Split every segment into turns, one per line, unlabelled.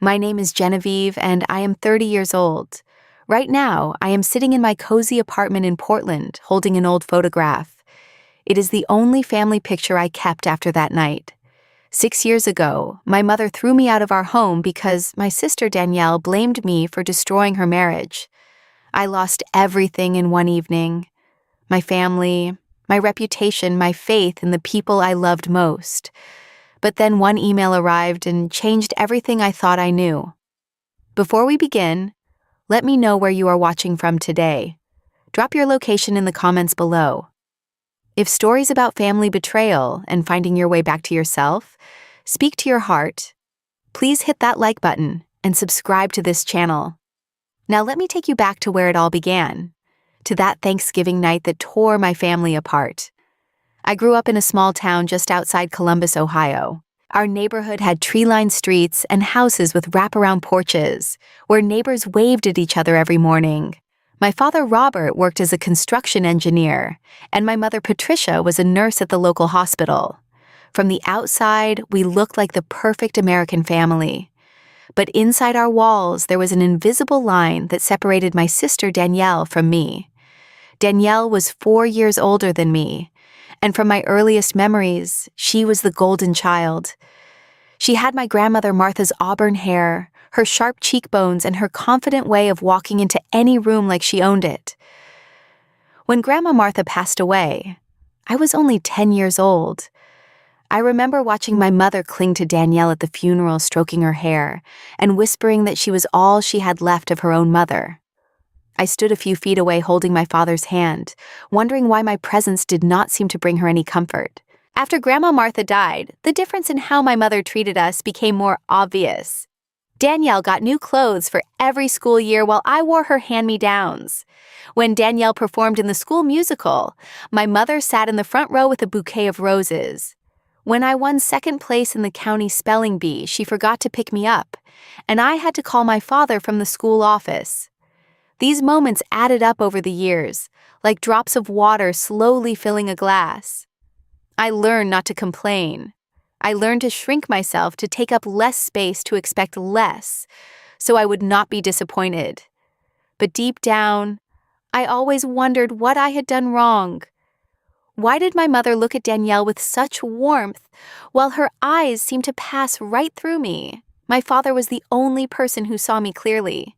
My name is Genevieve, and I am 30 years old. Right now, I am sitting in my cozy apartment in Portland, holding an old photograph. It is the only family picture I kept after that night. 6 years ago, my mother threw me out of our home because my sister Danielle blamed me for destroying her marriage. I lost everything in one evening. My family, my reputation, my faith in the people I loved most. But then one email arrived and changed everything I thought I knew. Before we begin, let me know where you are watching from today. Drop your location in the comments below. If stories about family betrayal and finding your way back to yourself speak to your heart, please hit that like button and subscribe to this channel. Now let me take you back to where it all began, to that Thanksgiving night that tore my family apart. I grew up in a small town just outside Columbus, Ohio. Our neighborhood had tree-lined streets and houses with wraparound porches, where neighbors waved at each other every morning. My father Robert worked as a construction engineer, and my mother Patricia was a nurse at the local hospital. From the outside, we looked like the perfect American family. But inside our walls, there was an invisible line that separated my sister Danielle from me. Danielle was 4 years older than me, and from my earliest memories, she was the golden child. She had my grandmother Martha's auburn hair, her sharp cheekbones, and her confident way of walking into any room like she owned it. When Grandma Martha passed away, I was only 10 years old. I remember watching my mother cling to Danielle at the funeral, stroking her hair, and whispering that she was all she had left of her own mother. I stood a few feet away holding my father's hand, wondering why my presence did not seem to bring her any comfort. After Grandma Martha died, the difference in how my mother treated us became more obvious. Danielle got new clothes for every school year while I wore her hand-me-downs. When Danielle performed in the school musical, my mother sat in the front row with a bouquet of roses. When I won second place in the county spelling bee, she forgot to pick me up, and I had to call my father from the school office. These moments added up over the years, like drops of water slowly filling a glass. I learned not to complain. I learned to shrink myself, to take up less space, to expect less, so I would not be disappointed. But deep down, I always wondered what I had done wrong. Why did my mother look at Danielle with such warmth, while her eyes seemed to pass right through me? My father was the only person who saw me clearly.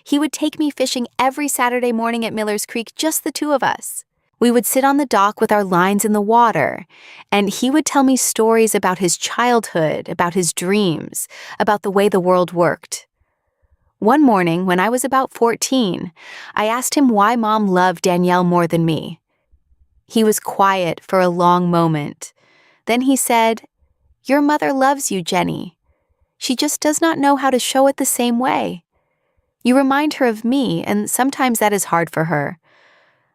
He would take me fishing every Saturday morning at Miller's Creek, just the two of us. We would sit on the dock with our lines in the water, and he would tell me stories about his childhood, about his dreams, about the way the world worked. One morning, when I was about 14, I asked him why Mom loved Danielle more than me. He was quiet for a long moment. Then he said, "Your mother loves you, Jenny. She just does not know how to show it the same way. You remind her of me, and sometimes that is hard for her."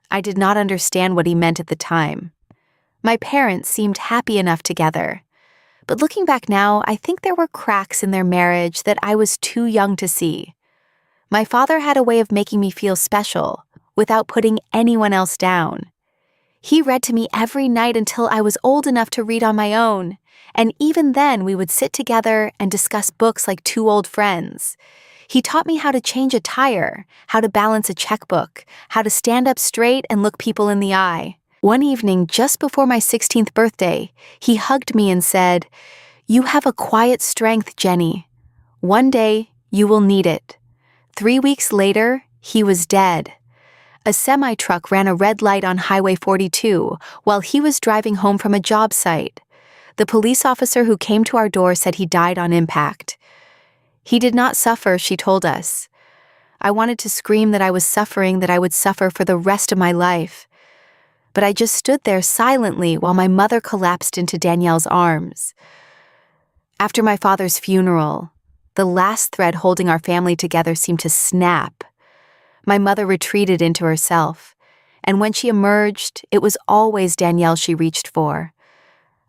I did not understand what he meant at the time. My parents seemed happy enough together. But looking back now, I think there were cracks in their marriage that I was too young to see. My father had a way of making me feel special, without putting anyone else down. He read to me every night until I was old enough to read on my own, and even then we would sit together and discuss books like two old friends. He taught me how to change a tire, how to balance a checkbook, how to stand up straight and look people in the eye. One evening, just before my 16th birthday, he hugged me and said, "You have a quiet strength, Jenny. One day, you will need it." 3 weeks later, he was dead. A semi-truck ran a red light on Highway 42 while he was driving home from a job site. The police officer who came to our door said he died on impact. He did not suffer, she told us. I wanted to scream that I was suffering, that I would suffer for the rest of my life. But I just stood there silently while my mother collapsed into Danielle's arms. After my father's funeral, the last thread holding our family together seemed to snap. My mother retreated into herself, and when she emerged, it was always Danielle she reached for.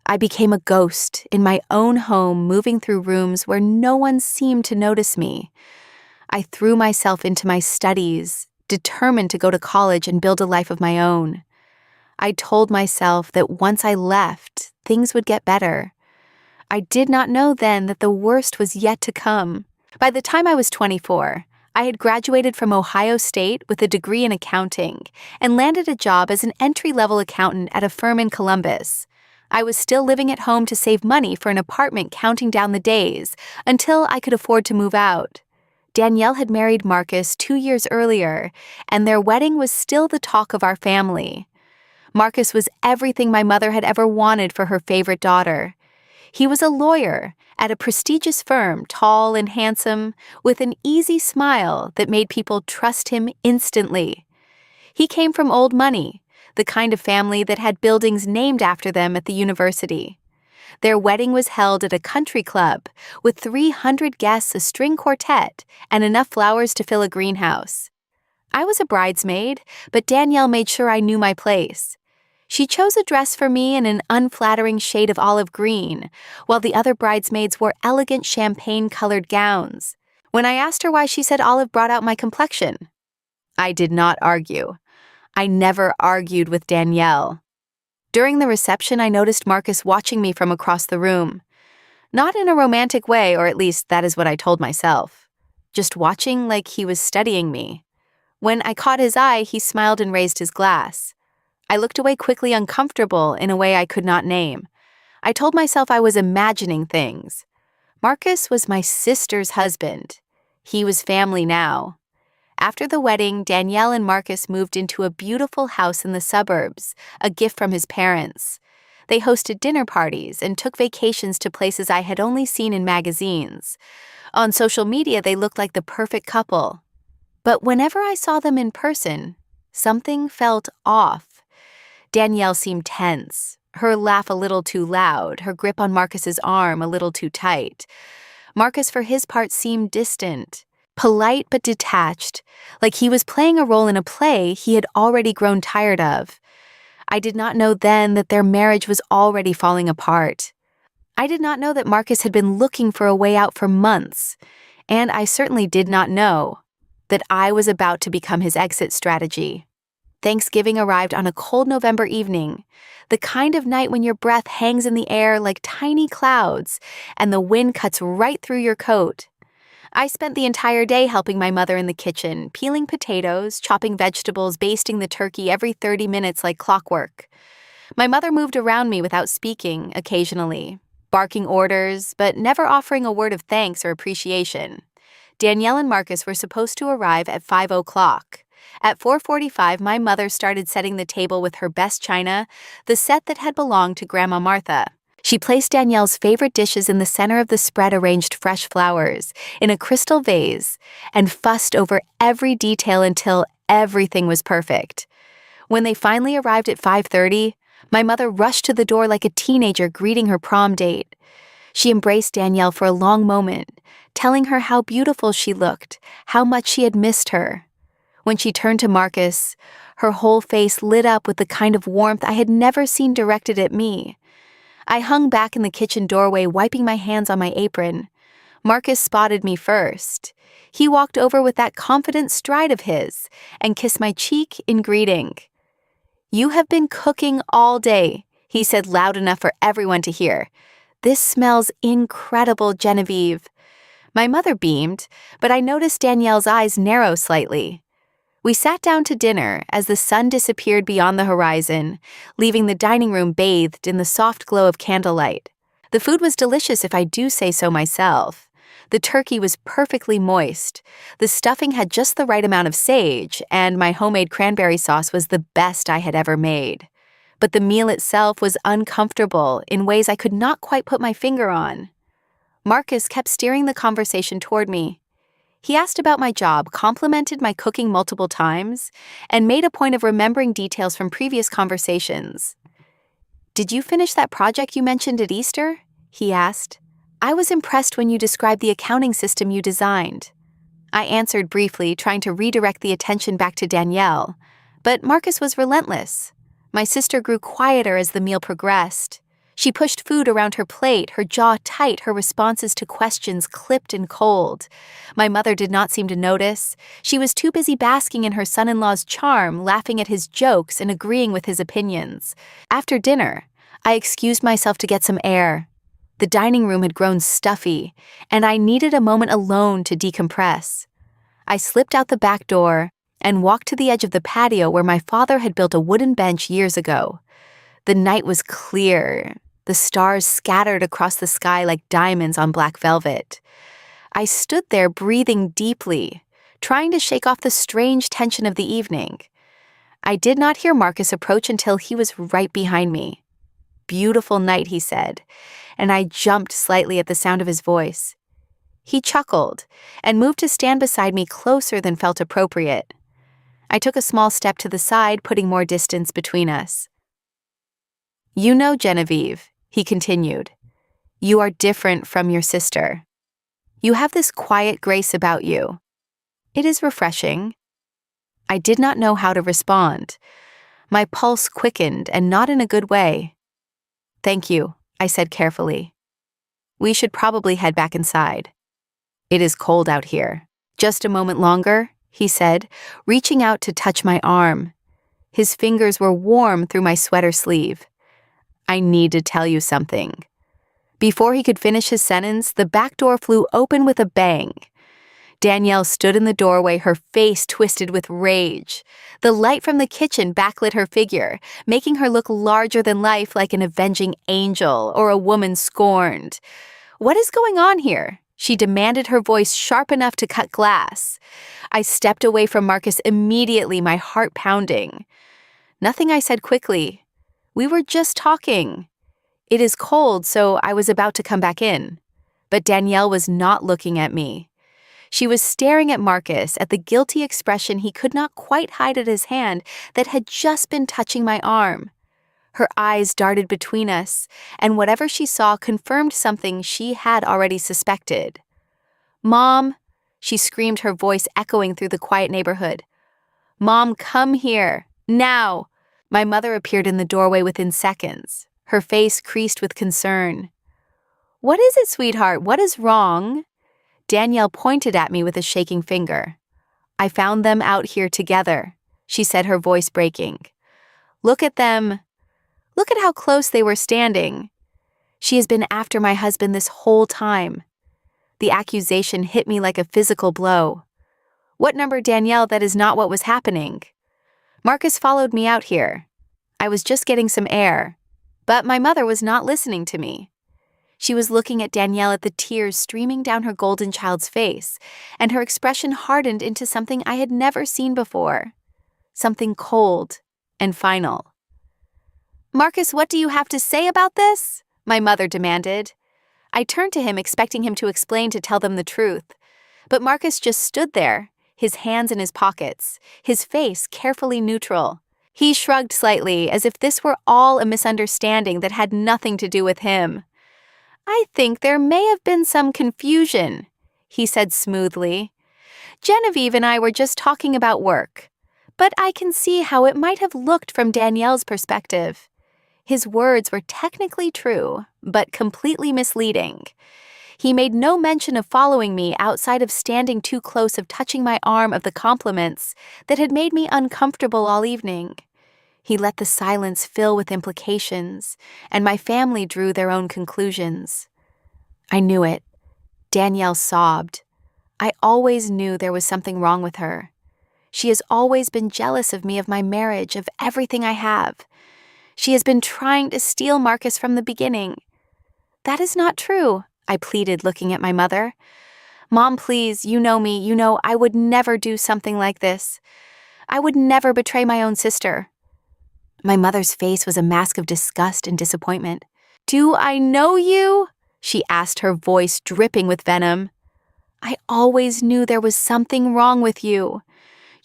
I became a ghost in my own home, moving through rooms where no one seemed to notice me. I threw myself into my studies, determined to go to college and build a life of my own. I told myself that once I left, things would get better. I did not know then that the worst was yet to come. By the time I was 24, I had graduated from Ohio State with a degree in accounting and landed a job as an entry-level accountant at a firm in Columbus. I was still living at home to save money for an apartment, counting down the days until I could afford to move out. Danielle had married Marcus 2 years earlier, and their wedding was still the talk of our family. Marcus was everything my mother had ever wanted for her favorite daughter. He was a lawyer at a prestigious firm, tall and handsome, with an easy smile that made people trust him instantly. He came from old money, the kind of family that had buildings named after them at the university. Their wedding was held at a country club with 300 guests, a string quartet, and enough flowers to fill a greenhouse. I was a bridesmaid, but Danielle made sure I knew my place. She chose a dress for me in an unflattering shade of olive green, while the other bridesmaids wore elegant champagne-colored gowns. When I asked her why, she said olive brought out my complexion. I did not argue. I never argued with Danielle. During the reception, I noticed Marcus watching me from across the room. Not in a romantic way, or at least that is what I told myself. Just watching like he was studying me. When I caught his eye, he smiled and raised his glass. I looked away quickly, uncomfortable in a way I could not name. I told myself I was imagining things. Marcus was my sister's husband. He was family now. After the wedding, Danielle and Marcus moved into a beautiful house in the suburbs, a gift from his parents. They hosted dinner parties and took vacations to places I had only seen in magazines. On social media, they looked like the perfect couple. But whenever I saw them in person, something felt off. Danielle seemed tense, her laugh a little too loud, her grip on Marcus's arm a little too tight. Marcus, for his part, seemed distant. Polite but detached, like he was playing a role in a play he had already grown tired of. I did not know then that their marriage was already falling apart. I did not know that Marcus had been looking for a way out for months, and I certainly did not know that I was about to become his exit strategy. Thanksgiving arrived on a cold November evening, the kind of night when your breath hangs in the air like tiny clouds and the wind cuts right through your coat. I spent the entire day helping my mother in the kitchen, peeling potatoes, chopping vegetables, basting the turkey every 30 minutes like clockwork. My mother moved around me without speaking occasionally, barking orders, but never offering a word of thanks or appreciation. Danielle and Marcus were supposed to arrive at 5 o'clock. At 4:45, my mother started setting the table with her best china, the set that had belonged to Grandma Martha. She placed Danielle's favorite dishes in the center of the spread, arranged fresh flowers in a crystal vase, and fussed over every detail until everything was perfect. When they finally arrived at 5:30, my mother rushed to the door like a teenager greeting her prom date. She embraced Danielle for a long moment, telling her how beautiful she looked, how much she had missed her. When she turned to Marcus, her whole face lit up with the kind of warmth I had never seen directed at me. I hung back in the kitchen doorway, wiping my hands on my apron. Marcus spotted me first. He walked over with that confident stride of his and kissed my cheek in greeting. "You have been cooking all day," he said loud enough for everyone to hear. "This smells incredible, Genevieve." My mother beamed, but I noticed Danielle's eyes narrow slightly. We sat down to dinner as the sun disappeared beyond the horizon, leaving the dining room bathed in the soft glow of candlelight. The food was delicious, if I do say so myself. The turkey was perfectly moist, the stuffing had just the right amount of sage, and my homemade cranberry sauce was the best I had ever made. But the meal itself was uncomfortable in ways I could not quite put my finger on. Marcus kept steering the conversation toward me. He asked about my job, complimented my cooking multiple times, and made a point of remembering details from previous conversations. "Did you finish that project you mentioned at Easter?" he asked. "I was impressed when you described the accounting system you designed." I answered briefly, trying to redirect the attention back to Danielle, but Marcus was relentless. My sister grew quieter as the meal progressed. She pushed food around her plate, her jaw tight, her responses to questions clipped and cold. My mother did not seem to notice. She was too busy basking in her son-in-law's charm, laughing at his jokes and agreeing with his opinions. After dinner, I excused myself to get some air. The dining room had grown stuffy, and I needed a moment alone to decompress. I slipped out the back door and walked to the edge of the patio where my father had built a wooden bench years ago. The night was clear, the stars scattered across the sky like diamonds on black velvet. I stood there breathing deeply, trying to shake off the strange tension of the evening. I did not hear Marcus approach until he was right behind me. "Beautiful night," he said, and I jumped slightly at the sound of his voice. He chuckled and moved to stand beside me closer than felt appropriate. I took a small step to the side, putting more distance between us. "You know, Genevieve," he continued, "you are different from your sister. You have this quiet grace about you. It is refreshing." I did not know how to respond. My pulse quickened, and not in a good way. "Thank you," I said carefully. "We should probably head back inside. It is cold out here." "Just a moment longer," he said, reaching out to touch my arm. His fingers were warm through my sweater sleeve. "I need to tell you something." Before he could finish his sentence, the back door flew open with a bang. Danielle stood in the doorway, her face twisted with rage. The light from the kitchen backlit her figure, making her look larger than life, like an avenging angel or a woman scorned. "What is going on here?" she demanded, her voice sharp enough to cut glass. I stepped away from Marcus immediately, my heart pounding. "Nothing," I said quickly. "We were just talking." It is cold, so I was about to come back in. But Danielle was not looking at me. She was staring at Marcus, at the guilty expression he could not quite hide at his hand that had just been touching my arm. Her eyes darted between us, and whatever she saw confirmed something she had already suspected. "Mom," she screamed, her voice echoing through the quiet neighborhood. "Mom, come here, now." My mother appeared in the doorway within seconds, her face creased with concern. "What is it, sweetheart? What is wrong?" Danielle pointed at me with a shaking finger. "I found them out here together," she said, her voice breaking. "Look at them. Look at how close they were standing. She has been after my husband this whole time." The accusation hit me like a physical blow. "What number, Danielle? That is not what was happening." "Marcus followed me out here. I was just getting some air." But my mother was not listening to me. She was looking at Danielle, at the tears streaming down her golden child's face, and her expression hardened into something I had never seen before. Something cold and final. "Marcus, what do you have to say about this?" my mother demanded. I turned to him, expecting him to explain, to tell them the truth. But Marcus just stood there, his hands in his pockets, his face carefully neutral. He shrugged slightly, as if this were all a misunderstanding that had nothing to do with him. "I think there may have been some confusion," he said smoothly. "Genevieve and I were just talking about work, but I can see how it might have looked from Danielle's perspective." His words were technically true, but completely misleading. He made no mention of following me outside of standing too close, of touching my arm, of the compliments that had made me uncomfortable all evening. He let the silence fill with implications, and my family drew their own conclusions. I knew it. Danielle sobbed. I always knew there was something wrong with her. She has always been jealous of me, of my marriage, of everything I have. She has been trying to steal Marcus from the beginning. "That is not true," I pleaded, looking at my mother. "Mom, please, you know me, you know I would never do something like this. I would never betray my own sister." My mother's face was a mask of disgust and disappointment. "Do I know you?" she asked, her voice dripping with venom. "I always knew there was something wrong with you.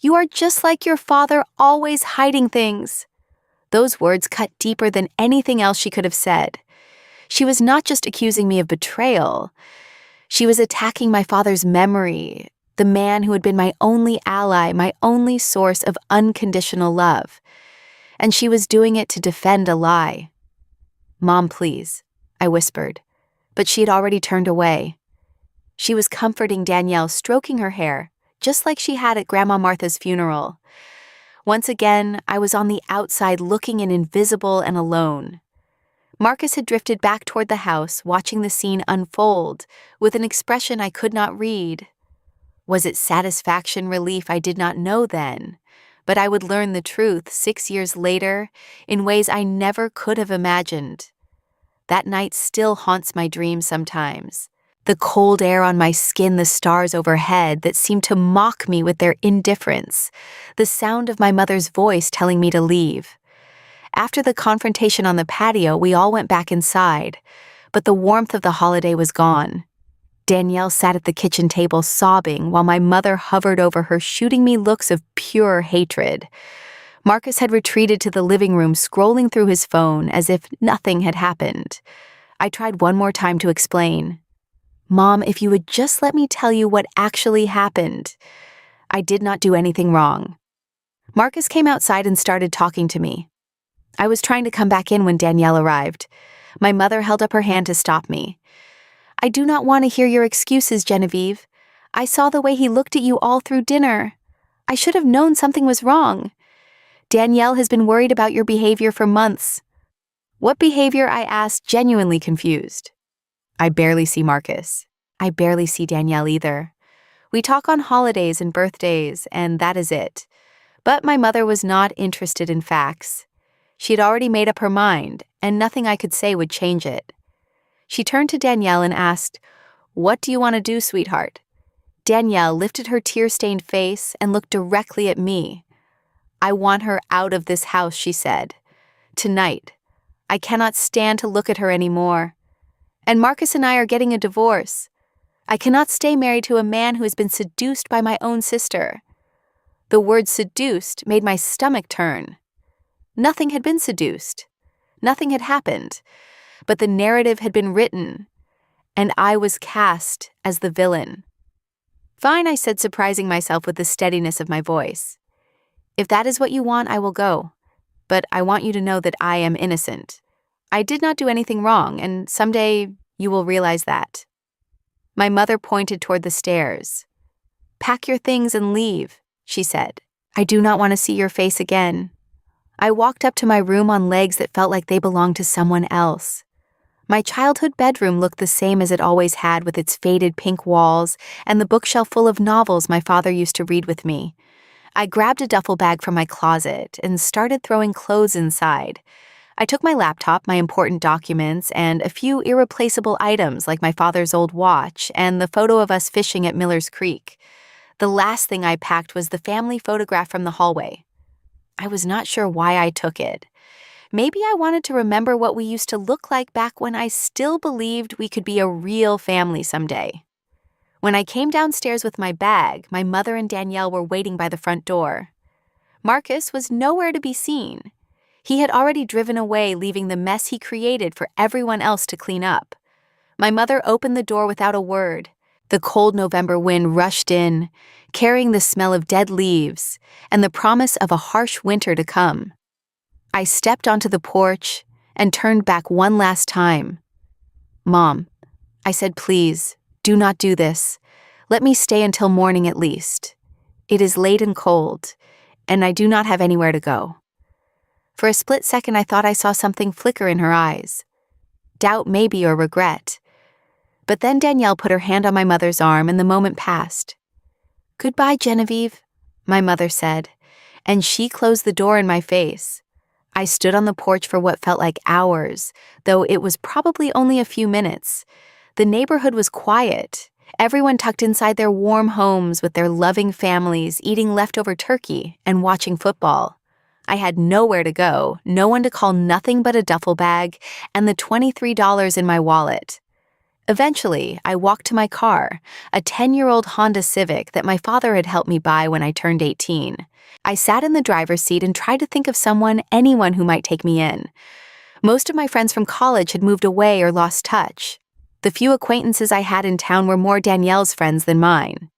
You are just like your father, always hiding things." Those words cut deeper than anything else she could have said. She was not just accusing me of betrayal. She was attacking my father's memory, the man who had been my only ally, my only source of unconditional love. And she was doing it to defend a lie. "Mom, please," I whispered, but she had already turned away. She was comforting Danielle, stroking her hair, just like she had at Grandma Martha's funeral. Once again, I was on the outside, looking in, invisible and alone. Marcus had drifted back toward the house, watching the scene unfold, with an expression I could not read. Was it satisfaction, relief? I did not know then, but I would learn the truth 6 years later in ways I never could have imagined. That night still haunts my dreams sometimes. The cold air on my skin, the stars overhead that seemed to mock me with their indifference, the sound of my mother's voice telling me to leave. After the confrontation on the patio, we all went back inside, but the warmth of the holiday was gone. Danielle sat at the kitchen table sobbing while my mother hovered over her, shooting me looks of pure hatred. Marcus had retreated to the living room, scrolling through his phone as if nothing had happened. I tried one more time to explain. Mom, if you would just let me tell you what actually happened. I did not do anything wrong. Marcus came outside and started talking to me. I was trying to come back in when Danielle arrived. My mother held up her hand to stop me. I do not want to hear your excuses, Genevieve. I saw the way he looked at you all through dinner. I should have known something was wrong. Danielle has been worried about your behavior for months. What behavior? I asked, genuinely confused. I barely see Marcus. I barely see Danielle either. We talk on holidays and birthdays, and that is it. But my mother was not interested in facts. She had already made up her mind, and nothing I could say would change it. She turned to Danielle and asked, "What do you want to do, sweetheart?" Danielle lifted her tear-stained face and looked directly at me. "I want her out of this house," she said. "Tonight. I cannot stand to look at her anymore. And Marcus and I are getting a divorce. I cannot stay married to a man who has been seduced by my own sister." The word seduced made my stomach turn. Nothing had been seduced. Nothing had happened. But the narrative had been written, and I was cast as the villain. "Fine," I said, surprising myself with the steadiness of my voice. "If that is what you want, I will go. But I want you to know that I am innocent. I did not do anything wrong, and someday you will realize that." My mother pointed toward the stairs. "Pack your things and leave," she said. "I do not want to see your face again." I walked up to my room on legs that felt like they belonged to someone else. My childhood bedroom looked the same as it always had, with its faded pink walls and the bookshelf full of novels my father used to read with me. I grabbed a duffel bag from my closet and started throwing clothes inside. I took my laptop, my important documents, and a few irreplaceable items like my father's old watch and the photo of us fishing at Miller's Creek. The last thing I packed was the family photograph from the hallway. I was not sure why I took it. Maybe I wanted to remember what we used to look like back when I still believed we could be a real family someday. When I came downstairs with my bag, my mother and Danielle were waiting by the front door. Marcus was nowhere to be seen. He had already driven away, leaving the mess he created for everyone else to clean up. My mother opened the door without a word. The cold November wind rushed in, carrying the smell of dead leaves and the promise of a harsh winter to come. I stepped onto the porch and turned back one last time. "Mom," I said, "please, do not do this. Let me stay until morning at least. It is late and cold, and I do not have anywhere to go." For a split second, I thought I saw something flicker in her eyes. Doubt maybe, or regret. But then Danielle put her hand on my mother's arm and the moment passed. "Goodbye, Genevieve," my mother said, and she closed the door in my face. I stood on the porch for what felt like hours, though it was probably only a few minutes. The neighborhood was quiet. Everyone tucked inside their warm homes with their loving families, eating leftover turkey and watching football. I had nowhere to go, no one to call, nothing but a duffel bag and the $23 in my wallet. Eventually, I walked to my car, a 10-year-old Honda Civic that my father had helped me buy when I turned 18. I sat in the driver's seat and tried to think of anyone who might take me in. Most of my friends from college had moved away or lost touch. The few acquaintances I had in town were more Danielle's friends than mine.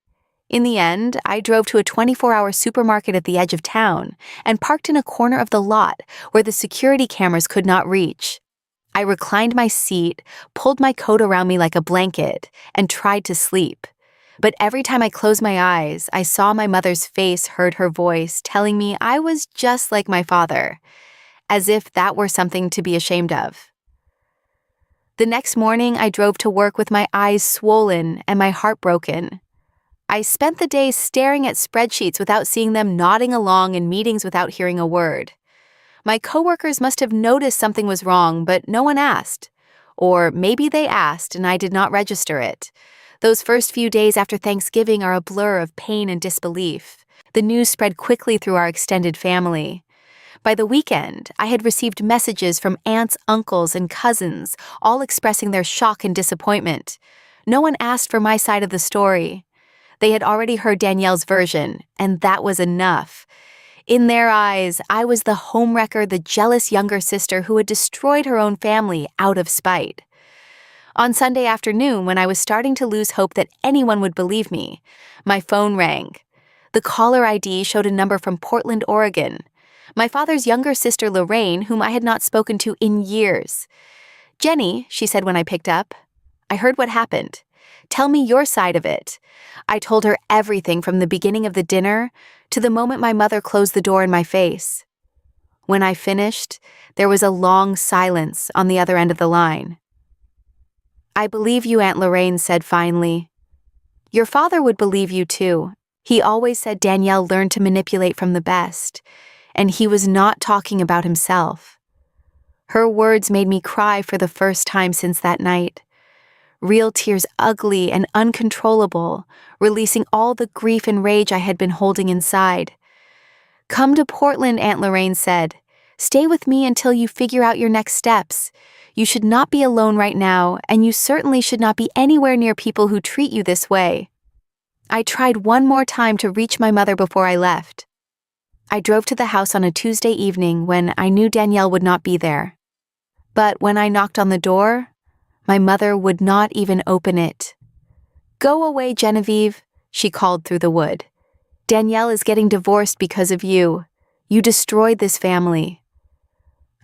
In the end, I drove to a 24-hour supermarket at the edge of town and parked in a corner of the lot where the security cameras could not reach. I reclined my seat, pulled my coat around me like a blanket, and tried to sleep. But every time I closed my eyes, I saw my mother's face, heard her voice telling me I was just like my father, as if that were something to be ashamed of. The next morning, I drove to work with my eyes swollen and my heart broken. I spent the day staring at spreadsheets without seeing them, nodding along in meetings without hearing a word. My coworkers must have noticed something was wrong, but no one asked. Or maybe they asked and I did not register it. Those first few days after Thanksgiving are a blur of pain and disbelief. The news spread quickly through our extended family. By the weekend, I had received messages from aunts, uncles, and cousins, all expressing their shock and disappointment. No one asked for my side of the story. They had already heard Danielle's version, and that was enough. In their eyes, I was the homewrecker, the jealous younger sister who had destroyed her own family out of spite. On Sunday afternoon, when I was starting to lose hope that anyone would believe me, my phone rang. The caller ID showed a number from Portland, Oregon. My father's younger sister, Lorraine, whom I had not spoken to in years. "Jenny," she said when I picked up, "I heard what happened. Tell me your side of it." I told her everything from the beginning of the dinner to the moment my mother closed the door in my face. When I finished, there was a long silence on the other end of the line. "I believe you," Aunt Lorraine said finally. "Your father would believe you too. He always said Danielle learned to manipulate from the best. And he was not talking about himself." Her words made me cry for the first time since that night. Real tears, ugly and uncontrollable, releasing all the grief and rage I had been holding inside. "Come to Portland," Aunt Lorraine said. "Stay with me until you figure out your next steps. You should not be alone right now, and you certainly should not be anywhere near people who treat you this way." I tried one more time to reach my mother before I left. I drove to the house on a Tuesday evening when I knew Danielle would not be there. But when I knocked on the door, my mother would not even open it. "Go away, Genevieve," she called through the wood. "Danielle is getting divorced because of you. You destroyed this family."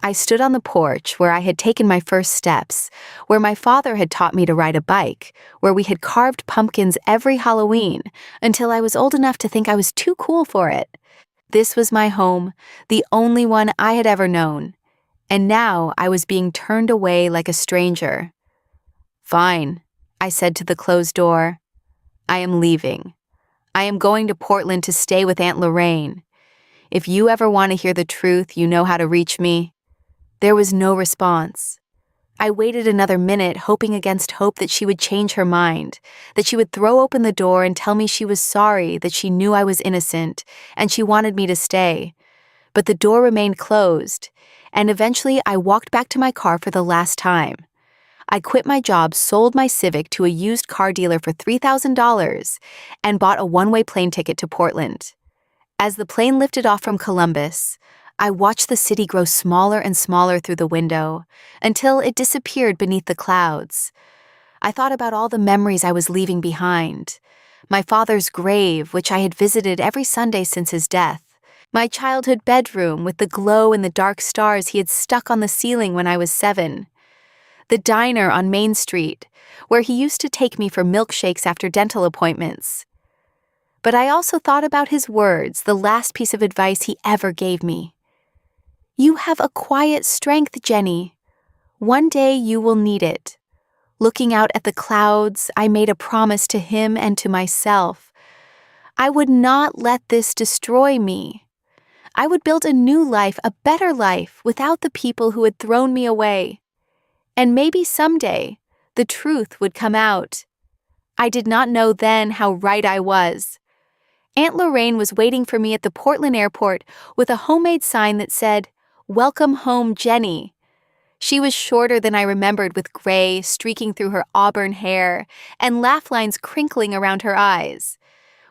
I stood on the porch where I had taken my first steps, where my father had taught me to ride a bike, where we had carved pumpkins every Halloween until I was old enough to think I was too cool for it. This was my home, the only one I had ever known, and now I was being turned away like a stranger. "Fine," I said to the closed door. "I am leaving. I am going to Portland to stay with Aunt Lorraine. If you ever want to hear the truth, you know how to reach me." There was no response. I waited another minute, hoping against hope that she would change her mind, that she would throw open the door and tell me she was sorry, that she knew I was innocent, and she wanted me to stay. But the door remained closed, and eventually I walked back to my car for the last time. I quit my job, sold my Civic to a used car dealer for $3,000, and bought a one-way plane ticket to Portland. As the plane lifted off from Columbus, I watched the city grow smaller and smaller through the window until it disappeared beneath the clouds. I thought about all the memories I was leaving behind. My father's grave, which I had visited every Sunday since his death. My childhood bedroom with the glow and the dark stars he had stuck on the ceiling when I was 7. The diner on Main Street, where he used to take me for milkshakes after dental appointments. But I also thought about his words, the last piece of advice he ever gave me. "You have a quiet strength, Jenny. One day you will need it." Looking out at the clouds, I made a promise to him and to myself. I would not let this destroy me. I would build a new life, a better life, without the people who had thrown me away. And maybe someday, the truth would come out. I did not know then how right I was. Aunt Lorraine was waiting for me at the Portland airport with a homemade sign that said, "Welcome home, Jenny." She was shorter than I remembered, with gray streaking through her auburn hair and laugh lines crinkling around her eyes.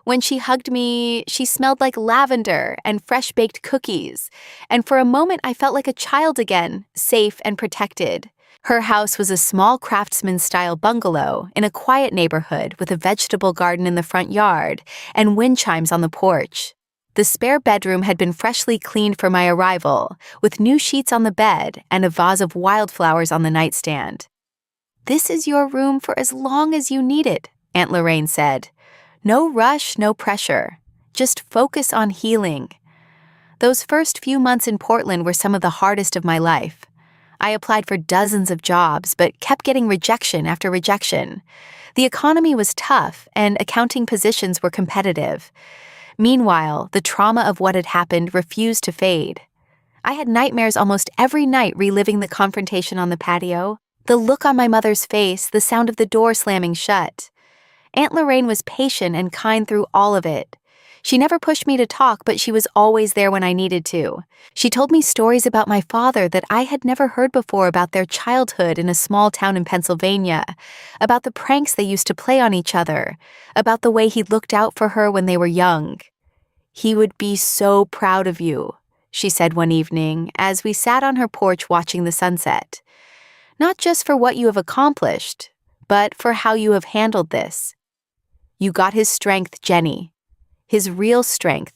When she hugged me, she smelled like lavender and fresh-baked cookies, and for a moment I felt like a child again, safe and protected. Her house was a small craftsman-style bungalow in a quiet neighborhood with a vegetable garden in the front yard and wind chimes on the porch. The spare bedroom had been freshly cleaned for my arrival, with new sheets on the bed and a vase of wildflowers on the nightstand. "This is your room for as long as you need it," Aunt Lorraine said. "No rush, no pressure. Just focus on healing." Those first few months in Portland were some of the hardest of my life. I applied for dozens of jobs, but kept getting rejection after rejection. The economy was tough, and accounting positions were competitive. Meanwhile, the trauma of what had happened refused to fade. I had nightmares almost every night reliving the confrontation on the patio, the look on my mother's face, the sound of the door slamming shut. Aunt Lorraine was patient and kind through all of it. She never pushed me to talk, but she was always there when I needed to. She told me stories about my father that I had never heard before, about their childhood in a small town in Pennsylvania, about the pranks they used to play on each other, about the way he looked out for her when they were young. "He would be so proud of you," she said one evening as we sat on her porch watching the sunset. "Not just for what you have accomplished, but for how you have handled this. You got his strength, Jenny. His real strength,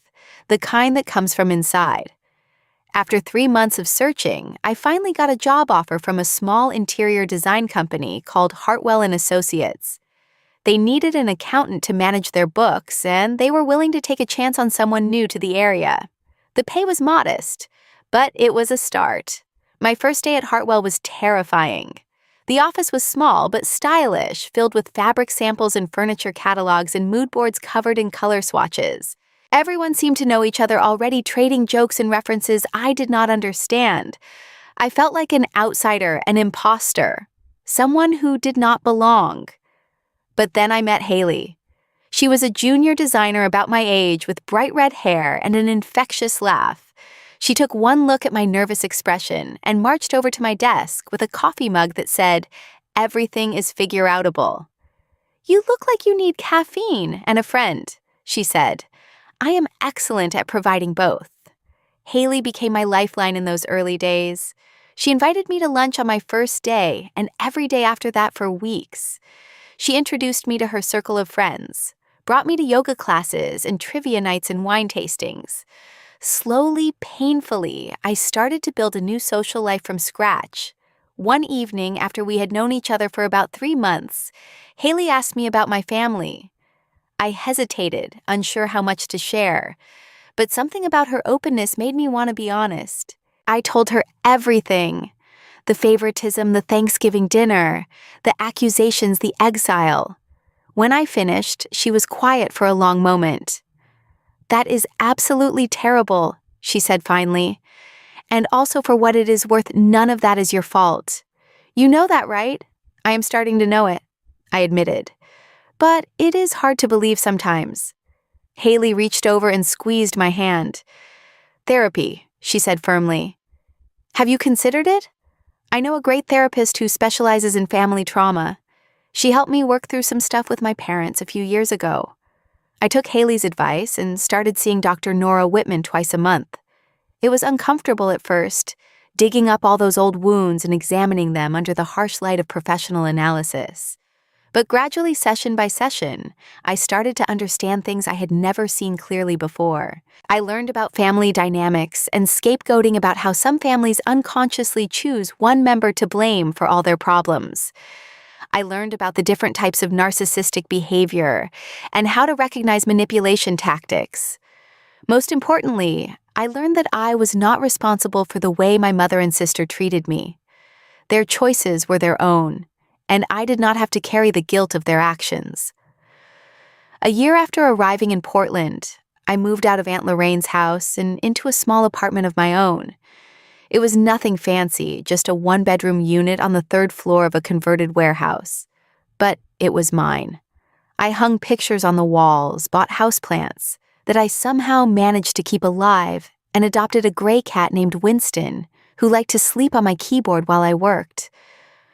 the kind that comes from inside. After 3 months of searching, I finally got a job offer from a small interior design company called Hartwell & Associates. They needed an accountant to manage their books, and they were willing to take a chance on someone new to the area. The pay was modest, but it was a start. My first day at Hartwell was terrifying. The office was small but stylish, filled with fabric samples and furniture catalogs and mood boards covered in color swatches. Everyone seemed to know each other already, trading jokes and references I did not understand. I felt like an outsider, an imposter, someone who did not belong. But then I met Haley. She was a junior designer about my age with bright red hair and an infectious laugh. She took one look at my nervous expression and marched over to my desk with a coffee mug that said, "Everything is figure-outable." "You look like you need caffeine and a friend," she said. "I am excellent at providing both." Haley became my lifeline in those early days. She invited me to lunch on my first day and every day after that for weeks. She introduced me to her circle of friends, brought me to yoga classes and trivia nights and wine tastings. Slowly, painfully, I started to build a new social life from scratch. One evening, after we had known each other for about 3 months, Haley asked me about my family. I hesitated, unsure how much to share, but something about her openness made me want to be honest. I told her everything: the favoritism, the Thanksgiving dinner, the accusations, the exile. When I finished, she was quiet for a long moment. "That is absolutely terrible," she said finally. "And also, for what it is worth, none of that is your fault. You know that, right?" "I am starting to know it," I admitted. "But it is hard to believe sometimes." Haley reached over and squeezed my hand. "Therapy," she said firmly. "Have you considered it? I know a great therapist who specializes in family trauma. She helped me work through some stuff with my parents a few years ago." I took Haley's advice and started seeing Dr. Nora Whitman twice a month. It was uncomfortable at first, digging up all those old wounds and examining them under the harsh light of professional analysis. But gradually, session by session, I started to understand things I had never seen clearly before. I learned about family dynamics and scapegoating, about how some families unconsciously choose one member to blame for all their problems. I learned about the different types of narcissistic behavior and how to recognize manipulation tactics. Most importantly, I learned that I was not responsible for the way my mother and sister treated me. Their choices were their own, and I did not have to carry the guilt of their actions. A year after arriving in Portland, I moved out of Aunt Lorraine's house and into a small apartment of my own. It was nothing fancy, just a 1-bedroom unit on the 3rd floor of a converted warehouse. But it was mine. I hung pictures on the walls, bought houseplants that I somehow managed to keep alive, and adopted a gray cat named Winston, who liked to sleep on my keyboard while I worked.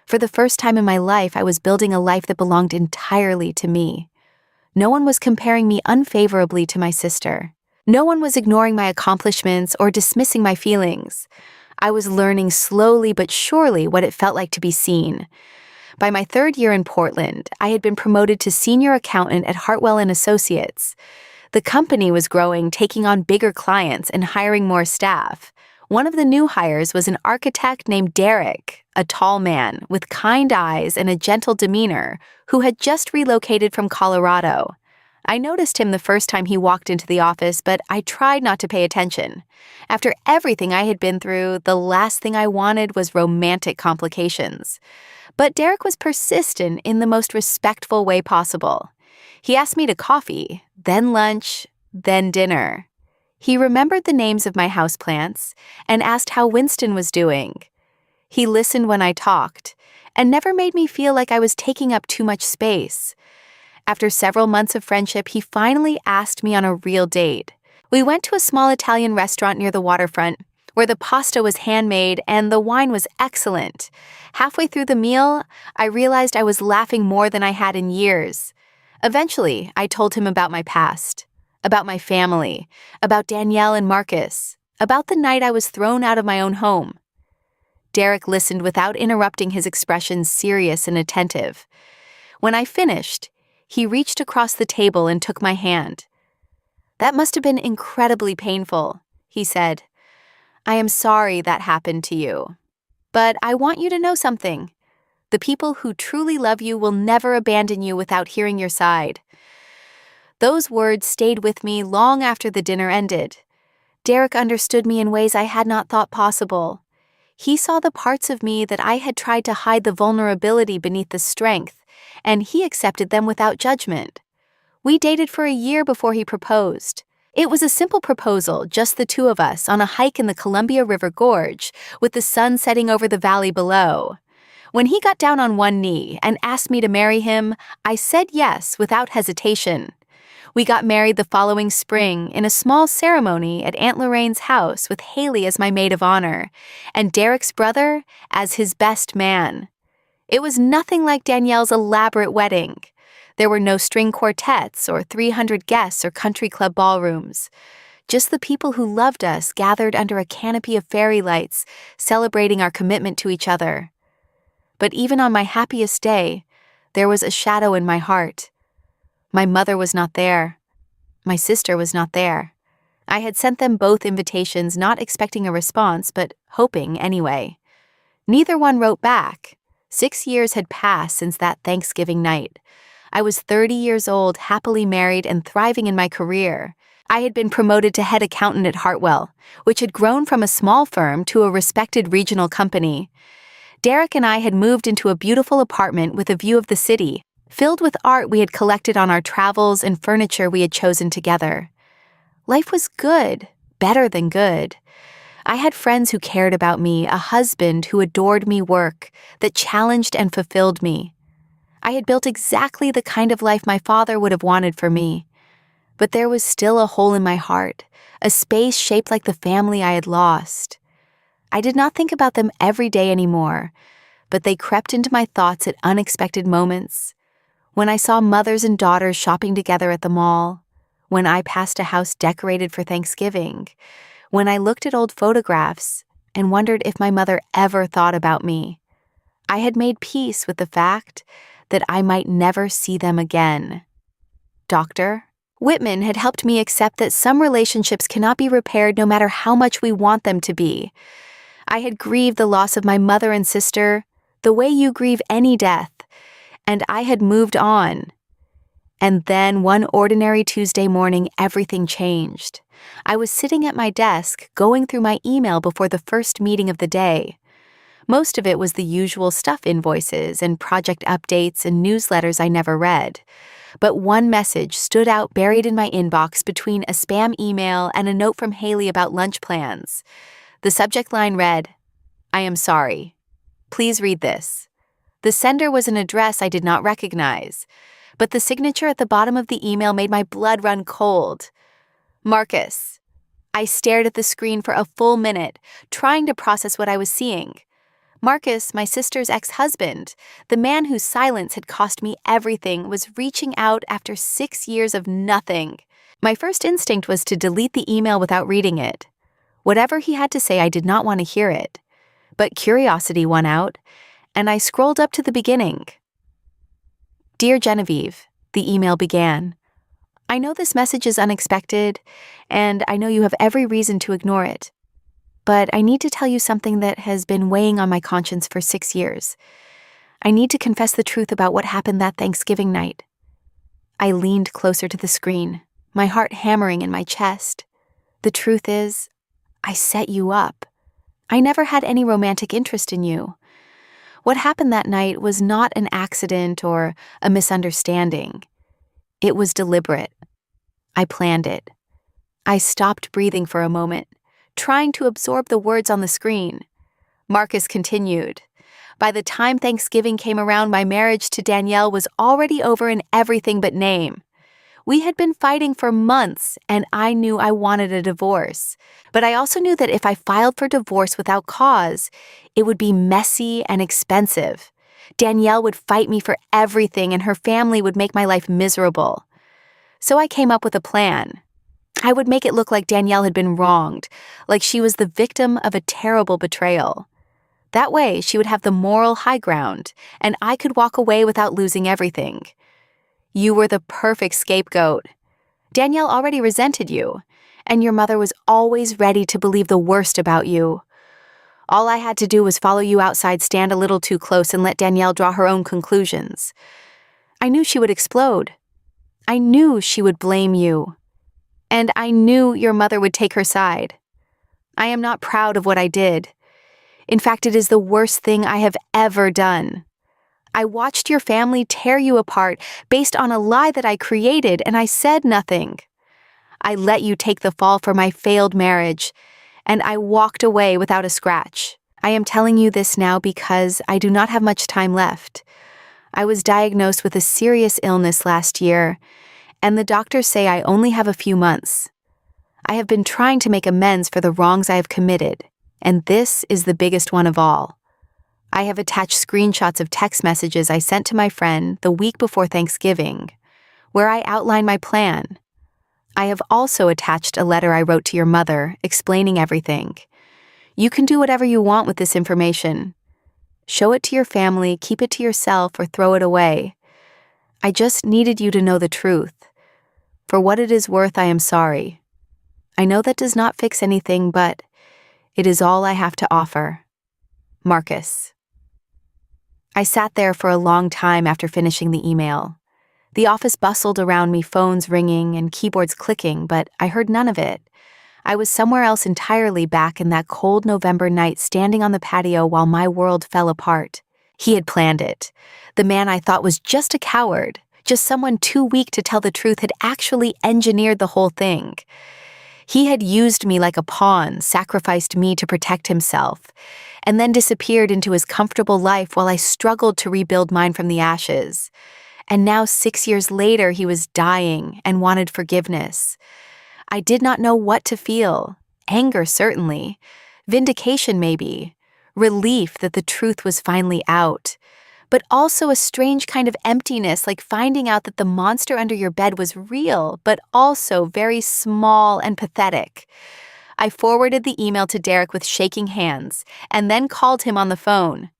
For the first time in my life, I was building a life that belonged entirely to me. No one was comparing me unfavorably to my sister. No one was ignoring my accomplishments or dismissing my feelings. I was learning slowly but surely what it felt like to be seen. By my 3rd year in Portland, I had been promoted to senior accountant at Hartwell & Associates. The company was growing, taking on bigger clients and hiring more staff. One of the new hires was an architect named Derek, a tall man with kind eyes and a gentle demeanor, who had just relocated from Colorado. I noticed him the first time he walked into the office, but I tried not to pay attention. After everything I had been through, the last thing I wanted was romantic complications. But Derek was persistent in the most respectful way possible. He asked me to coffee, then lunch, then dinner. He remembered the names of my houseplants and asked how Winston was doing. He listened when I talked and never made me feel like I was taking up too much space. After several months of friendship, he finally asked me on a real date. We went to a small Italian restaurant near the waterfront, where the pasta was handmade and the wine was excellent. Halfway through the meal, I realized I was laughing more than I had in years. Eventually, I told him about my past, about my family, about Danielle and Marcus, about the night I was thrown out of my own home. Derek listened without interrupting, his expressions serious and attentive. When I finished, he reached across the table and took my hand. "That must have been incredibly painful," he said. "I am sorry that happened to you. But I want you to know something. The people who truly love you will never abandon you without hearing your side." Those words stayed with me long after the dinner ended. Derek understood me in ways I had not thought possible. He saw the parts of me that I had tried to hide, the vulnerability beneath the strength, and he accepted them without judgment. We dated for a year before he proposed. It was a simple proposal, just the two of us on a hike in the Columbia River Gorge, with the sun setting over the valley below. When he got down on one knee and asked me to marry him, I said yes without hesitation. We got married the following spring in a small ceremony at Aunt Lorraine's house, with Haley as my maid of honor and Derek's brother as his best man. It was nothing like Danielle's elaborate wedding. There were no string quartets or 300 guests or country club ballrooms. Just the people who loved us gathered under a canopy of fairy lights, celebrating our commitment to each other. But even on my happiest day, there was a shadow in my heart. My mother was not there. My sister was not there. I had sent them both invitations, not expecting a response, but hoping anyway. Neither one wrote back. 6 years had passed since that Thanksgiving night. I was 30 years old, happily married, and thriving in my career. I had been promoted to head accountant at Hartwell, which had grown from a small firm to a respected regional company. Derek and I had moved into a beautiful apartment with a view of the city, filled with art we had collected on our travels and furniture we had chosen together. Life was good, better than good. I had friends who cared about me, a husband who adored me, work that challenged and fulfilled me. I had built exactly the kind of life my father would have wanted for me. But there was still a hole in my heart, a space shaped like the family I had lost. I did not think about them every day anymore, but they crept into my thoughts at unexpected moments. When I saw mothers and daughters shopping together at the mall, when I passed a house decorated for Thanksgiving, when I looked at old photographs and wondered if my mother ever thought about me. I had made peace with the fact that I might never see them again. Dr. Whitman had helped me accept that some relationships cannot be repaired no matter how much we want them to be. I had grieved the loss of my mother and sister the way you grieve any death, and I had moved on. And then one ordinary Tuesday morning, everything changed. I was sitting at my desk, going through my email before the first meeting of the day. Most of it was the usual stuff, invoices and project updates and newsletters I never read. But one message stood out, buried in my inbox between a spam email and a note from Haley about lunch plans. The subject line read, "I am sorry. Please read this." The sender was an address I did not recognize, but the signature at the bottom of the email made my blood run cold. Marcus. I stared at the screen for a full minute, trying to process what I was seeing. Marcus, my sister's ex-husband, the man whose silence had cost me everything, was reaching out after 6 years of nothing. My first instinct was to delete the email without reading it. Whatever he had to say, I did not want to hear it. But curiosity won out, and I scrolled up to the beginning. "Dear Genevieve," the email began. "I know this message is unexpected, and I know you have every reason to ignore it. But I need to tell you something that has been weighing on my conscience for 6 years. I need to confess the truth about what happened that Thanksgiving night. I leaned closer to the screen, my heart hammering in my chest. The truth is, I set you up. I never had any romantic interest in you. What happened that night was not an accident or a misunderstanding. It was deliberate. I planned it. I stopped breathing for a moment, trying to absorb the words on the screen. Marcus continued. By the time Thanksgiving came around, my marriage to Danielle was already over in everything but name. We had been fighting for months, and I knew I wanted a divorce. But I also knew that if I filed for divorce without cause, it would be messy and expensive. Danielle would fight me for everything, and her family would make my life miserable. So I came up with a plan. I would make it look like Danielle had been wronged, like she was the victim of a terrible betrayal. That way, she would have the moral high ground, and I could walk away without losing everything. You were the perfect scapegoat. Danielle already resented you, and your mother was always ready to believe the worst about you. All I had to do was follow you outside, stand a little too close, and let Danielle draw her own conclusions. I knew she would explode. I knew she would blame you. And I knew your mother would take her side. I am not proud of what I did. In fact, it is the worst thing I have ever done. I watched your family tear you apart based on a lie that I created, and I said nothing. I let you take the fall for my failed marriage, and I walked away without a scratch. I am telling you this now because I do not have much time left. I was diagnosed with a serious illness last year, and the doctors say I only have a few months. I have been trying to make amends for the wrongs I have committed, and this is the biggest one of all. I have attached screenshots of text messages I sent to my friend the week before Thanksgiving, where I outline my plan. I have also attached a letter I wrote to your mother explaining everything. You can do whatever you want with this information. Show it to your family, keep it to yourself, or throw it away. I just needed you to know the truth. For what it is worth, I am sorry. I know that does not fix anything, but it is all I have to offer. Marcus. I sat there for a long time after finishing the email. The office bustled around me, phones ringing and keyboards clicking, but I heard none of it. I was somewhere else entirely, back in that cold November night, standing on the patio while my world fell apart. He had planned it. The man I thought was just a coward, just someone too weak to tell the truth, had actually engineered the whole thing. He had used me like a pawn, sacrificed me to protect himself, and then disappeared into his comfortable life while I struggled to rebuild mine from the ashes. And now, 6 years later, he was dying and wanted forgiveness. I did not know what to feel. Anger, certainly. Vindication, maybe. Relief that the truth was finally out. But also a strange kind of emptiness, like finding out that the monster under your bed was real, but also very small and pathetic. I forwarded the email to Derek with shaking hands, and then called him on the phone.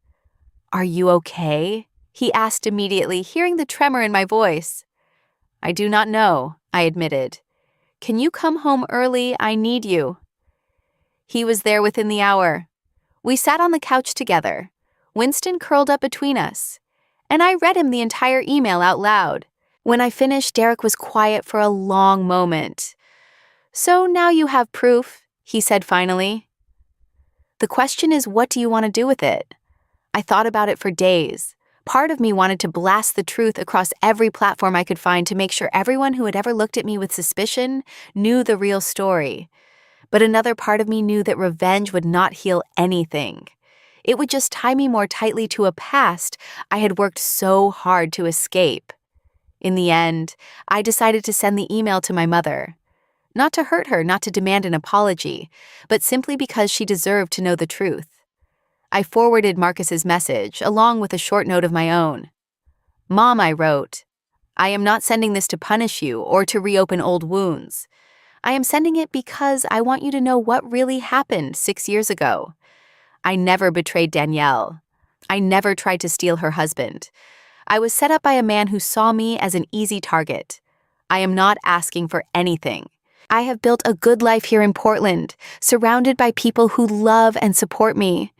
"Are you okay?" he asked immediately, hearing the tremor in my voice. "I do not know," I admitted. "Can you come home early? I need you." He was there within the hour. We sat on the couch together, Winston curled up between us, and I read him the entire email out loud. When I finished, Derek was quiet for a long moment. "So now you have proof," he said finally. "The question is, what do you want to do with it?" I thought about it for days. Part of me wanted to blast the truth across every platform I could find to make sure everyone who had ever looked at me with suspicion knew the real story. But another part of me knew that revenge would not heal anything. It would just tie me more tightly to a past I had worked so hard to escape. In the end, I decided to send the email to my mother. Not to hurt her, not to demand an apology, but simply because she deserved to know the truth. I forwarded Marcus's message, along with a short note of my own. "Mom," I wrote, "I am not sending this to punish you or to reopen old wounds. I am sending it because I want you to know what really happened 6 years ago. I never betrayed Danielle. I never tried to steal her husband. I was set up by a man who saw me as an easy target. I am not asking for anything. I have built a good life here in Portland, surrounded by people who love and support me.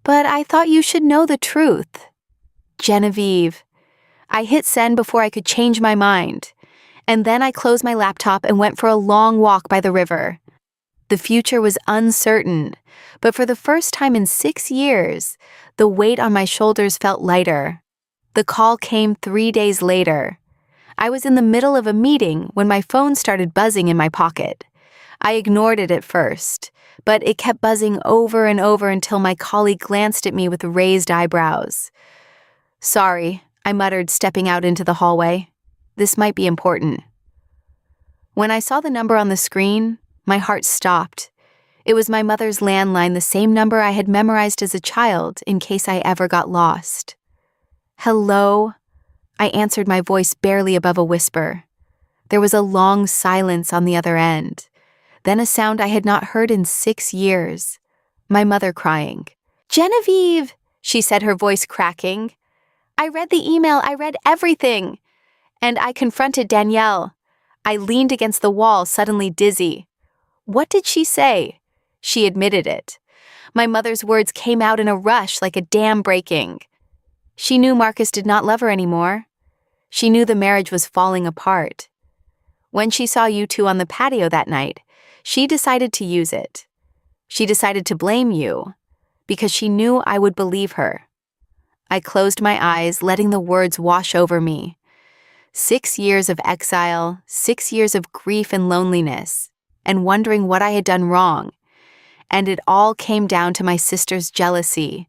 But I thought you should know the truth. Genevieve, I hit send before I could change my mind. And then I closed my laptop and went for a long walk by the river. The future was uncertain, but for the first time in 6 years, the weight on my shoulders felt lighter. The call came 3 days later. I was in the middle of a meeting when my phone started buzzing in my pocket. I ignored it at first, but it kept buzzing over and over until my colleague glanced at me with raised eyebrows. "Sorry," I muttered, stepping out into the hallway. "This might be important." When I saw the number on the screen, my heart stopped. It was my mother's landline, the same number I had memorized as a child in case I ever got lost. "Hello?" I answered, my voice barely above a whisper. There was a long silence on the other end. Then a sound I had not heard in 6 years. My mother crying. "Genevieve," she said, her voice cracking. "I read the email, I read everything." And I confronted Danielle. I leaned against the wall, suddenly dizzy. What did she say? She admitted it. My mother's words came out in a rush like a dam breaking. She knew Marcus did not love her anymore. She knew the marriage was falling apart. When she saw you two on the patio that night, she decided to use it. She decided to blame you, because she knew I would believe her. I closed my eyes, letting the words wash over me. 6 years of exile, 6 years of grief and loneliness, and wondering what I had done wrong. And it all came down to my sister's jealousy,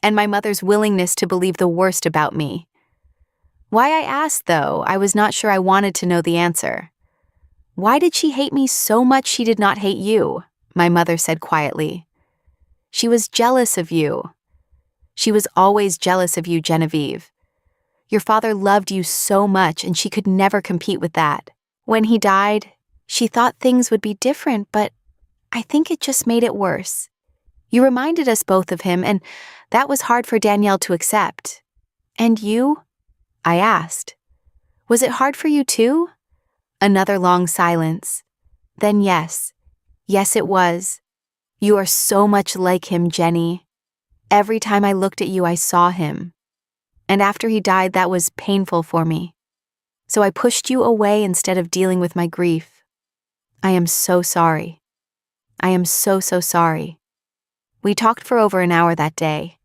and my mother's willingness to believe the worst about me. Why I asked, though, I was not sure I wanted to know the answer. "Why did she hate me so much she did not hate you?" my mother said quietly. "She was jealous of you. She was always jealous of you, Genevieve. Your father loved you so much, and she could never compete with that. When he died, she thought things would be different, but I think it just made it worse. You reminded us both of him, and that was hard for Danielle to accept. And you?" I asked. "Was it hard for you too?" Another long silence. Then yes. Yes, it was. "You are so much like him, Jenny. Every time I looked at you, I saw him. And after he died, that was painful for me. So I pushed you away instead of dealing with my grief. I am so sorry. I am so sorry." We talked for over an hour that day.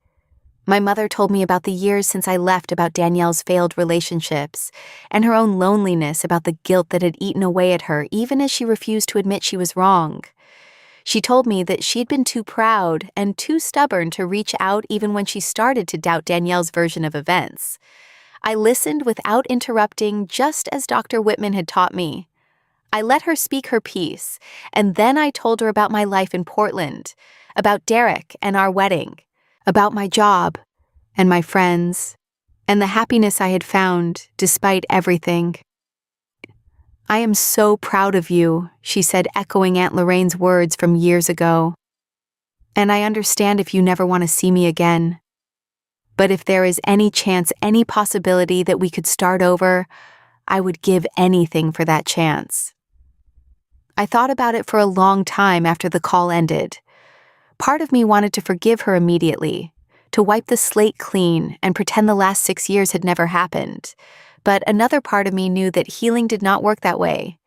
My mother told me about the years since I left, about Danielle's failed relationships, and her own loneliness, about the guilt that had eaten away at her, even as she refused to admit she was wrong. She told me that she'd been too proud and too stubborn to reach out even when she started to doubt Danielle's version of events. I listened without interrupting, just as Dr. Whitman had taught me. I let her speak her piece, and then I told her about my life in Portland, about Derek and our wedding, about my job and my friends, and the happiness I had found despite everything. "I am so proud of you," she said, echoing Aunt Lorraine's words from years ago. "And I understand if you never want to see me again. But if there is any chance, any possibility that we could start over, I would give anything for that chance." I thought about it for a long time after the call ended. Part of me wanted to forgive her immediately, to wipe the slate clean and pretend the last 6 years had never happened. But another part of me knew that healing did not work that way.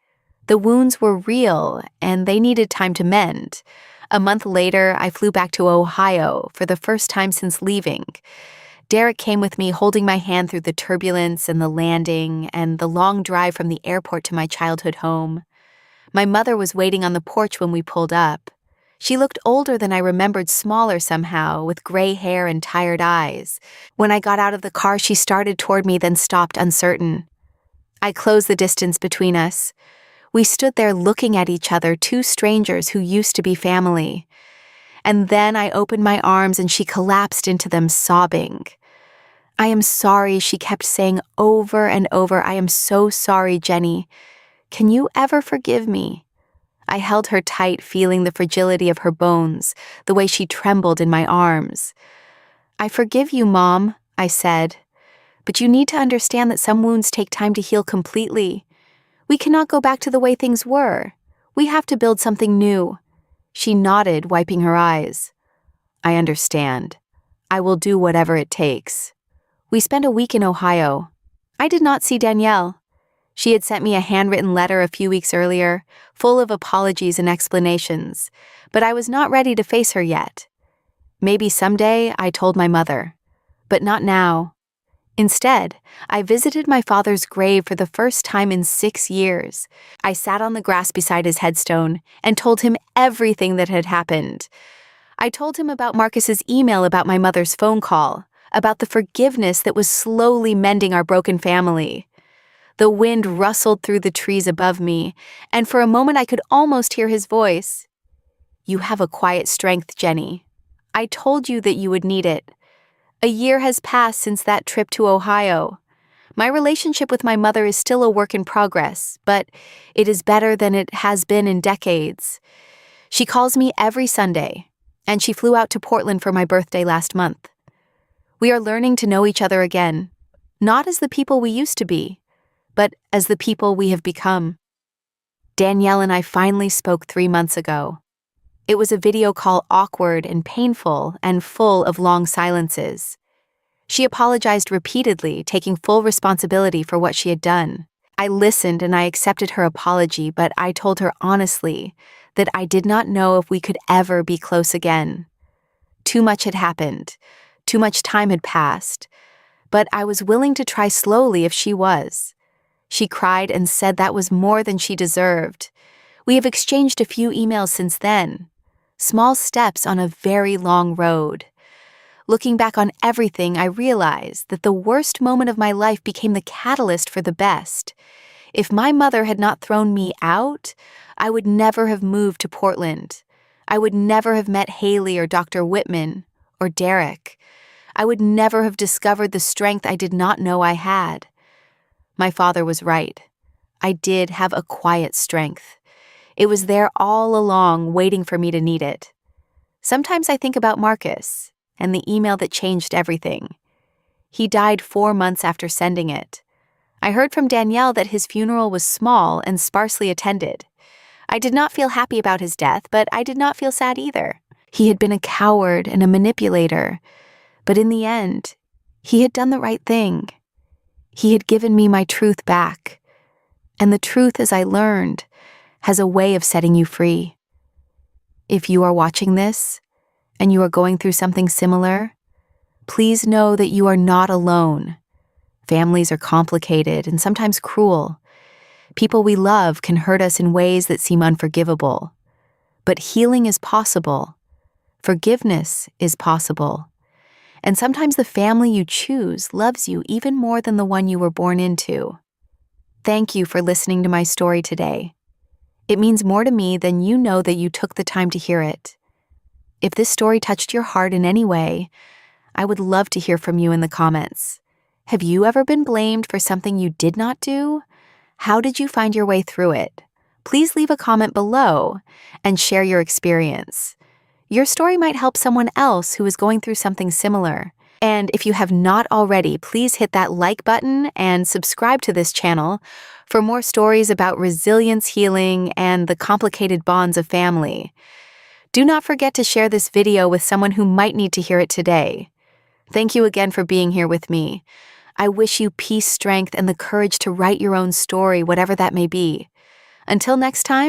The wounds were real, and they needed time to mend. A month later, I flew back to Ohio for the first time since leaving. Derek came with me, holding my hand through the turbulence and the landing and the long drive from the airport to my childhood home. My mother was waiting on the porch when we pulled up. She looked older than I remembered, smaller somehow, with gray hair and tired eyes. When I got out of the car, she started toward me, then stopped, uncertain. I closed the distance between us. We stood there looking at each other, two strangers who used to be family. And then I opened my arms and she collapsed into them, sobbing. "I am sorry," she kept saying over and over. "I am so sorry, Jenny. Can you ever forgive me?" I held her tight, feeling the fragility of her bones, the way she trembled in my arms. "I forgive you, Mom," I said. "But you need to understand that some wounds take time to heal completely. We cannot go back to the way things were. We have to build something new." She nodded, wiping her eyes. "I understand. I will do whatever it takes." We spent a week in Ohio. I did not see Danielle. She had sent me a handwritten letter a few weeks earlier, full of apologies and explanations, but I was not ready to face her yet. Maybe someday, I told my mother, but not now. Instead, I visited my father's grave for the first time in 6 years. I sat on the grass beside his headstone and told him everything that had happened. I told him about Marcus's email about my mother's phone call, about the forgiveness that was slowly mending our broken family. The wind rustled through the trees above me, and for a moment I could almost hear his voice. "You have a quiet strength, Jenny. I told you that you would need it. A year has passed since that trip to Ohio. My relationship with my mother is still a work in progress, but it is better than it has been in decades. She calls me every Sunday, and she flew out to Portland for my birthday last month. We are learning to know each other again, not as the people we used to be, but as the people we have become." Danielle and I finally spoke 3 months ago. It was a video call awkward and painful and full of long silences. She apologized repeatedly, taking full responsibility for what she had done. I listened and I accepted her apology, but I told her honestly that I did not know if we could ever be close again. Too much had happened. Too much time had passed. But I was willing to try slowly if she was. She cried and said that was more than she deserved. We have exchanged a few emails since then. Small steps on a very long road. Looking back on everything, I realized that the worst moment of my life became the catalyst for the best. If my mother had not thrown me out, I would never have moved to Portland. I would never have met Haley or Dr. Whitman or Derek. I would never have discovered the strength I did not know I had. My father was right. I did have a quiet strength. It was there all along, waiting for me to need it. Sometimes I think about Marcus and the email that changed everything. He died 4 months after sending it. I heard from Danielle that his funeral was small and sparsely attended. I did not feel happy about his death, but I did not feel sad either. He had been a coward and a manipulator, but in the end, he had done the right thing. He had given me my truth back, and the truth, as I learned, has a way of setting you free. If you are watching this, and you are going through something similar, please know that you are not alone. Families are complicated and sometimes cruel. People we love can hurt us in ways that seem unforgivable. But healing is possible. Forgiveness is possible. And sometimes the family you choose loves you even more than the one you were born into. Thank you for listening to my story today. It means more to me than you know that you took the time to hear it. If this story touched your heart in any way, I would love to hear from you in the comments. Have you ever been blamed for something you did not do? How did you find your way through it? Please leave a comment below and share your experience. Your story might help someone else who is going through something similar. And if you have not already, please hit that like button and subscribe to this channel for more stories about resilience, healing, and the complicated bonds of family. Do not forget to share this video with someone who might need to hear it today. Thank you again for being here with me. I wish you peace, strength, and the courage to write your own story, whatever that may be. Until next time,